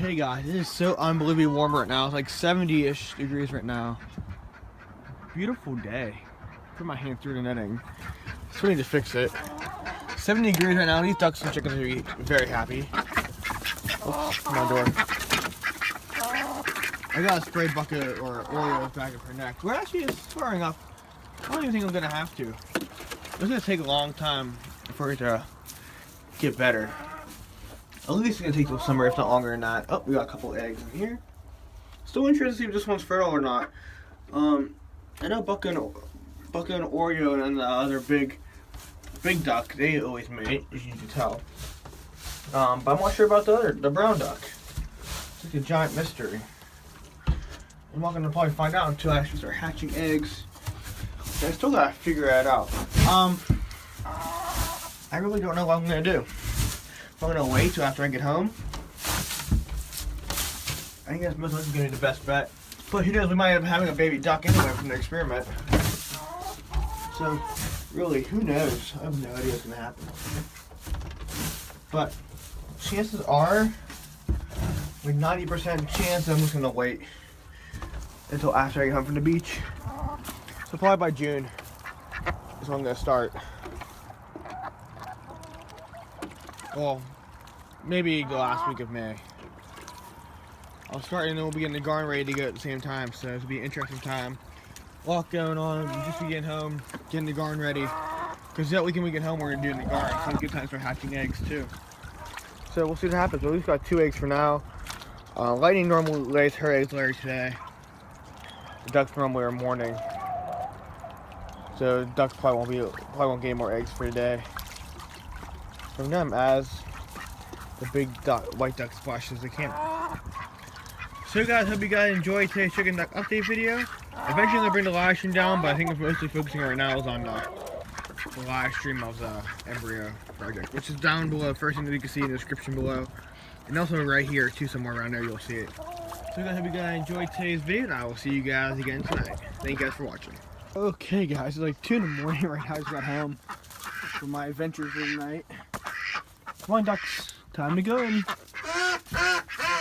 Okay guys, it is so unbelievably warm right now. It's like 70-ish degrees right now. Beautiful day. Put my hand through the netting. So we need to fix it. 70 degrees right now. These ducks and chickens are very happy. Oops, my door. I got a spray bucket or Oreo back of her neck. We're actually just swearing up. I don't even think I'm gonna have to. It's gonna take a long time for it to get better. At least it's gonna take till summer, if not longer than that. Oh, we got a couple eggs in here. Still interested to see if this one's fertile or not. I know Buck and Oreo and the other big duck, they always mate, as you can tell. But I'm not sure about the brown duck. It's like a giant mystery. I'm not gonna probably find out until I actually start hatching eggs. I still gotta figure that out. I really don't know what I'm gonna do. I'm gonna wait till after I get home. I think that's most likely gonna be the best bet. But who knows, we might end up having a baby duck anyway from the experiment. So, really, who knows? I have no idea what's gonna happen. But, chances are, with 90% chance, I'm just gonna wait until after I get home from the beach. So probably by June is when I'm gonna start. Well, maybe the last week of May. I'll start and then we'll be getting the garden ready to go at the same time, so it'll be an interesting time. A lot going on, just be getting home, getting the garden ready. Because that weekend we get home, we're gonna do in the garden, so it's a good time to start hatching eggs too. So we'll see what happens. We've at least got 2 eggs for now. Lightning normally lays her eggs later today. The ducks normally are morning. So the ducks probably won't get any more eggs for today. From them as the big white duck splashes the camera. So guys, hope you guys enjoyed today's chicken duck update video. Eventually I'm going to bring the live stream down, but I think I'm mostly focusing right now is on the live stream of the embryo project, which is down below, first thing that you can see in the description below. And also right here too, somewhere around there you'll see it. So guys, hope you guys enjoyed today's video, and I will see you guys again tonight. Thank you guys for watching. Okay guys, it's like 2 in the morning right now. I just got home from my adventures for the night. Come on ducks, time to go in.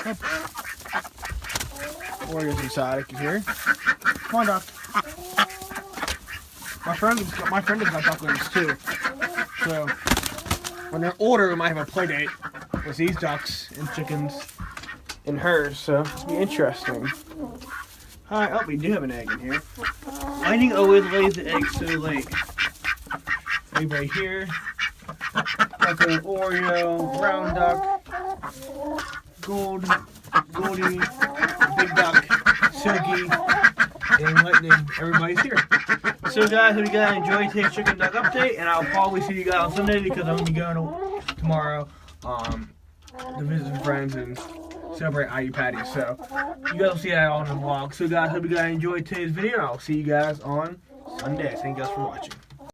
Up. Oreo's inside, I can hear. Come on duck. My friend has got ducklings too. So when they're older, we might have a play date with these ducks and chickens and hers, so it'll be interesting. Alright, oh, we do have an egg in here. Lightning always lays the eggs so late. Egg right here. Duckling, Oreo, brown duck, Goldie, big duck, Silky, and Lightning. Everybody's here. So guys, hope you guys enjoyed today's chicken duck update, and I'll probably see you guys on Sunday because I'm going to be going tomorrow to visit some friends and celebrate IU Patty. So you guys will see that all in the vlog. So guys, hope you guys enjoyed today's video, and I'll see you guys on Sunday. Thank you guys for watching.